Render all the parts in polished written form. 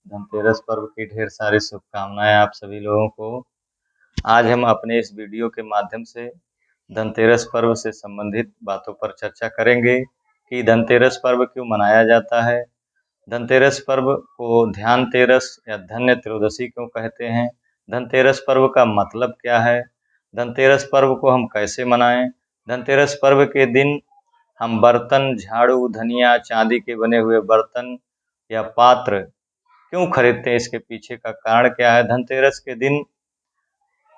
धनतेरस पर्व की ढेर सारी शुभकामनाएं आप सभी लोगों को। आज हम अपने इस वीडियो के माध्यम से धनतेरस पर्व से संबंधित बातों पर चर्चा करेंगे कि धनतेरस पर्व क्यों मनाया जाता है, धनतेरस पर्व को ध्यान तेरस या धन्य त्रयोदशी क्यों कहते हैं, धनतेरस पर्व का मतलब क्या है, धनतेरस पर्व को हम कैसे मनाएं, धनतेरस पर्व के दिन हम बर्तन, झाड़ू, धनिया, चांदी के बने हुए बर्तन या पात्र क्यों खरीदते हैं, इसके पीछे का कारण क्या है, धनतेरस के दिन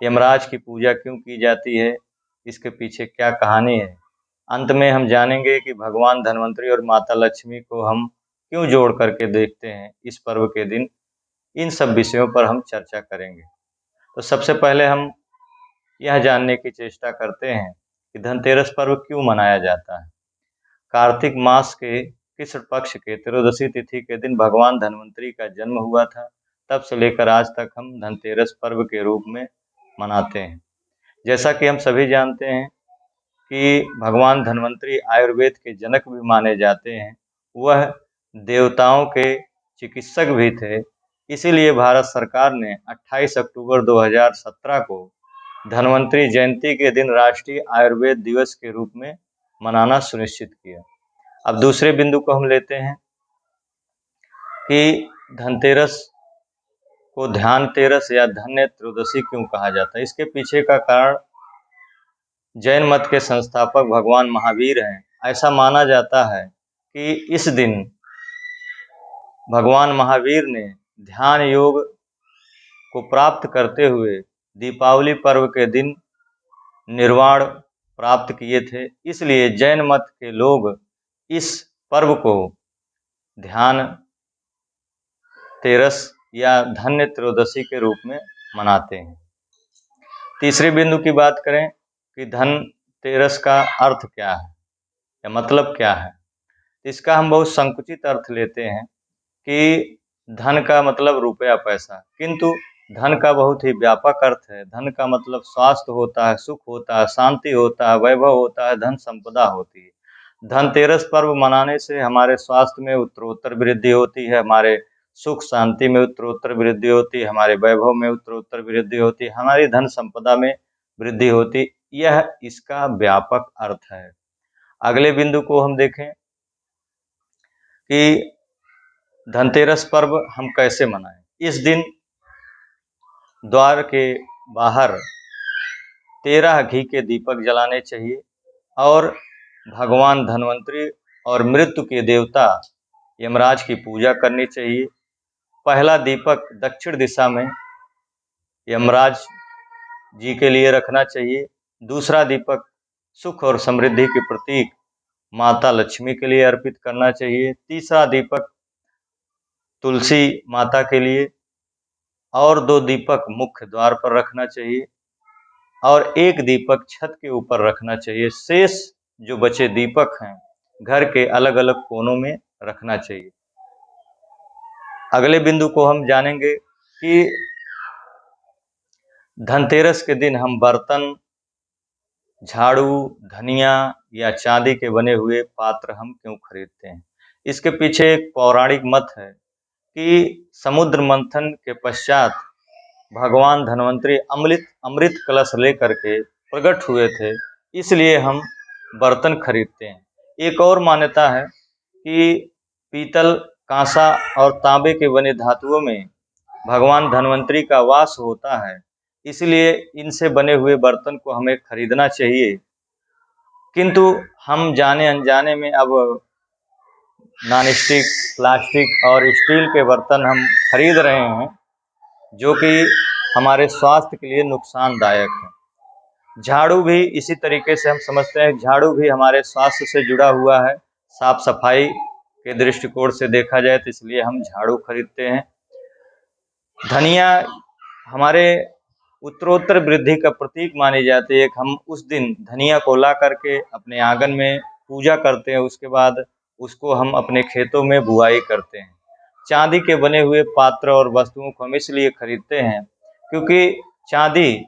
यमराज की पूजा क्यों की जाती है, इसके पीछे क्या कहानी है। अंत में हम जानेंगे कि भगवान धन्वंतरी और माता लक्ष्मी को हम क्यों जोड़ करके देखते हैं इस पर्व के दिन। इन सब विषयों पर हम चर्चा करेंगे। तो सबसे पहले हम यह जानने की चेष्टा करते हैं कि धनतेरस पर्व क्यों मनाया जाता है। कार्तिक मास के कृष्ण पक्ष के त्रयोदशी तिथि के दिन भगवान धन्वंतरी का जन्म हुआ था। तब से लेकर आज तक हम धनतेरस पर्व के रूप में मनाते हैं। जैसा कि हम सभी जानते हैं कि भगवान धन्वंतरी आयुर्वेद के जनक भी माने जाते हैं। वह देवताओं के चिकित्सक भी थे। इसीलिए भारत सरकार ने 28 अक्टूबर 2017 को धन्वंतरी जयंती के दिन राष्ट्रीय आयुर्वेद दिवस के रूप में मनाना सुनिश्चित किया। अब दूसरे बिंदु को हम लेते हैं कि धनतेरस को ध्यान तेरस या धन्य त्रयोदशी क्यों कहा जाता है। इसके पीछे का कारण जैन मत के संस्थापक भगवान महावीर हैं। ऐसा माना जाता है कि इस दिन भगवान महावीर ने ध्यान योग को प्राप्त करते हुए दीपावली पर्व के दिन निर्वाण प्राप्त किए थे। इसलिए जैन मत के लोग इस पर्व को ध्यान तेरस या धन्य त्रयोदशी के रूप में मनाते हैं। तीसरे बिंदु की बात करें कि धनतेरस का अर्थ क्या है या मतलब क्या है। इसका हम बहुत संकुचित अर्थ लेते हैं कि धन का मतलब रुपया पैसा, किंतु धन का बहुत ही व्यापक अर्थ है। धन का मतलब स्वास्थ्य होता है, सुख होता है, शांति होता है, वैभव होता है, धन संपदा होती है। धनतेरस पर्व मनाने से हमारे स्वास्थ्य में उत्तरोत्तर वृद्धि होती है, हमारे सुख शांति में उत्तरोत्तर वृद्धि होती है, हमारे वैभव में उत्तरोत्तर वृद्धि होती है, हमारी धन संपदा में वृद्धि होती। यह इसका व्यापक अर्थ है। अगले बिंदु को हम देखें कि धनतेरस पर्व हम कैसे मनाएं। इस दिन द्वार के बाहर 13 घी के दीपक जलाने चाहिए और भगवान धन्वंतरी और मृत्यु के देवता यमराज की पूजा करनी चाहिए। पहला दीपक दक्षिण दिशा में यमराज जी के लिए रखना चाहिए। दूसरा दीपक सुख और समृद्धि के प्रतीक माता लक्ष्मी के लिए अर्पित करना चाहिए। तीसरा दीपक तुलसी माता के लिए और 2 दीपक मुख्य द्वार पर रखना चाहिए और 1 दीपक छत के ऊपर रखना चाहिए। शेष जो बचे दीपक हैं घर के अलग अलग कोनों में रखना चाहिए। अगले बिंदु को हम जानेंगे कि धनतेरस के दिन हम बर्तन, झाड़ू, धनिया या चांदी के बने हुए पात्र हम क्यों खरीदते हैं। इसके पीछे एक पौराणिक मत है कि समुद्र मंथन के पश्चात भगवान धन्वंतरी अमृत कलश लेकर के प्रकट हुए थे, इसलिए हम बर्तन खरीदते हैं। एक और मान्यता है कि पीतल, कांसा और तांबे के बने धातुओं में भगवान धन्वंतरी का वास होता है, इसलिए इनसे बने हुए बर्तन को हमें खरीदना चाहिए। किंतु हम जाने अनजाने में अब नॉनस्टिक, प्लास्टिक और स्टील के बर्तन हम खरीद रहे हैं, जो कि हमारे स्वास्थ्य के लिए नुकसानदायक है। झाड़ू भी इसी तरीके से हम समझते हैं, झाड़ू भी हमारे स्वास्थ्य से जुड़ा हुआ है। साफ सफाई के दृष्टिकोण से देखा जाए तो इसलिए हम झाड़ू खरीदते हैं। धनिया हमारे उत्तरोत्तर वृद्धि का प्रतीक मानी जाती है। हम उस दिन धनिया को ला करके अपने आंगन में पूजा करते हैं, उसके बाद उसको हम अपने खेतों में बुआई करते हैं। चांदी के बने हुए पात्र और वस्तुओं को हम इसलिए खरीदते हैं क्योंकि चांदी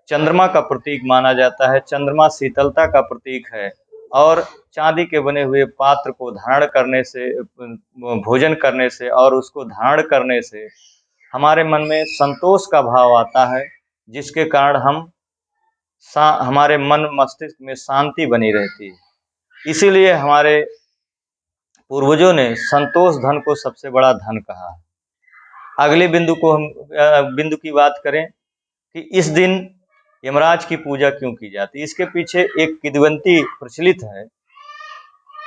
चंद्रमा का प्रतीक माना जाता है। चंद्रमा शीतलता का प्रतीक है और चांदी के बने हुए पात्र को धारण करने से, भोजन करने से और उसको धारण करने से हमारे मन में संतोष का भाव आता है, जिसके कारण हमारे मन मस्तिष्क में शांति बनी रहती है। इसीलिए हमारे पूर्वजों ने संतोष धन को सबसे बड़ा धन कहा है। अगले बिंदु की बात करें कि इस दिन यमराज की पूजा क्यों की जाती है। इसके पीछे एक किंवदंती प्रचलित है।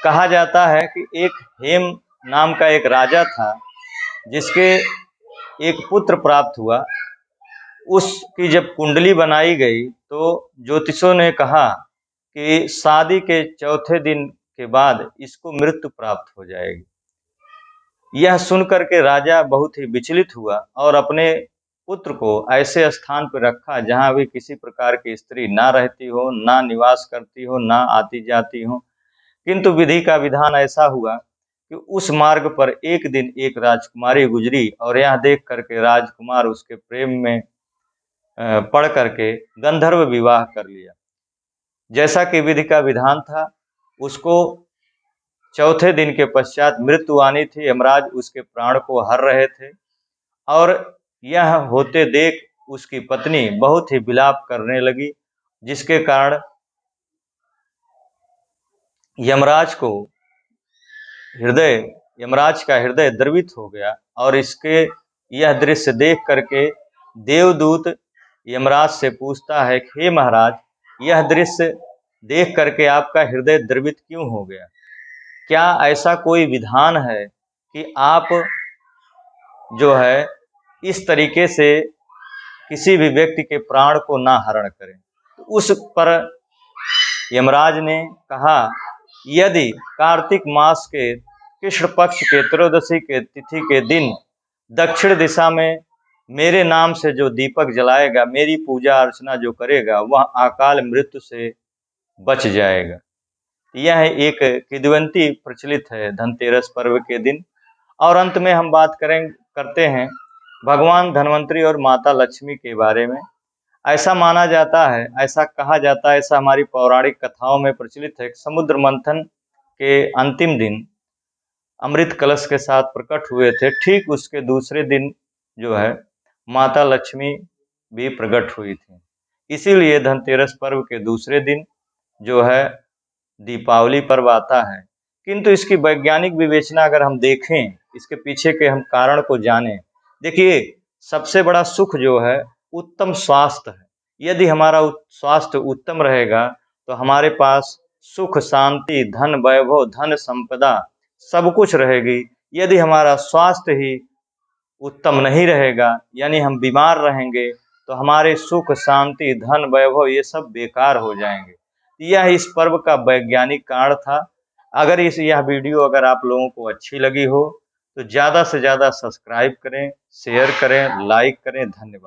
कहा जाता है कि एक हेम नाम का एक राजा था, जिसके एक पुत्र प्राप्त हुआ। उसकी जब कुंडली बनाई गई तो ज्योतिषों ने कहा कि शादी के चौथे दिन के बाद इसको मृत्यु प्राप्त हो जाएगी। यह सुनकर के राजा बहुत ही विचलित हुआ और अपने पुत्र को ऐसे स्थान पर रखा जहां भी किसी प्रकार की स्त्री ना रहती हो, ना निवास करती हो, ना आती जाती हो। किंतु विधि का विधान ऐसा हुआ कि उस मार्ग पर एक दिन एक राजकुमारी गुजरी और यह देख करके राजकुमार उसके प्रेम में पड़ करके गंधर्व विवाह कर लिया। जैसा कि विधि का विधान था, उसको चौथे दिन के पश्चात मृत्यु आनी थी। यमराज उसके प्राण को हर रहे थे और यह होते देख उसकी पत्नी बहुत ही विलाप करने लगी, जिसके कारण यमराज का हृदय द्रवित हो गया। और इसके यह दृश्य देख करके देवदूत यमराज से पूछता है कि हे महाराज, यह दृश्य देख करके आपका हृदय द्रवित क्यों हो गया? क्या ऐसा कोई विधान है कि आप जो है इस तरीके से किसी भी व्यक्ति के प्राण को ना हरण करें? तो उस पर यमराज ने कहा, यदि कार्तिक मास के कृष्ण पक्ष के त्रयोदशी के तिथि के दिन दक्षिण दिशा में मेरे नाम से जो दीपक जलाएगा, मेरी पूजा अर्चना जो करेगा, वह अकाल मृत्यु से बच जाएगा। यह एक किंवदंती प्रचलित है धनतेरस पर्व के दिन। और अंत में हम बात करते हैं भगवान धन्वंतरी और माता लक्ष्मी के बारे में। ऐसा माना जाता है, ऐसा कहा जाता है, ऐसा हमारी पौराणिक कथाओं में प्रचलित है कि समुद्र मंथन के अंतिम दिन अमृत कलश के साथ प्रकट हुए थे। ठीक उसके दूसरे दिन जो है माता लक्ष्मी भी प्रकट हुई थी। इसीलिए धनतेरस पर्व के दूसरे दिन जो है दीपावली पर्व आता है। किंतु इसकी वैज्ञानिक विवेचना अगर हम देखें, इसके पीछे के हम कारण को जानें, देखिए सबसे बड़ा सुख जो है उत्तम स्वास्थ्य है। यदि हमारा स्वास्थ्य उत्तम रहेगा तो हमारे पास सुख, शांति, धन, वैभव, धन संपदा सब कुछ रहेगी। यदि हमारा स्वास्थ्य ही उत्तम नहीं रहेगा, यानी हम बीमार रहेंगे, तो हमारे सुख, शांति, धन, वैभव ये सब बेकार हो जाएंगे। यह इस पर्व का वैज्ञानिक कारण था। अगर यह वीडियो अगर आप लोगों को अच्छी लगी हो तो ज़्यादा से ज़्यादा सब्सक्राइब करें, शेयर करें, लाइक करें। धन्यवाद।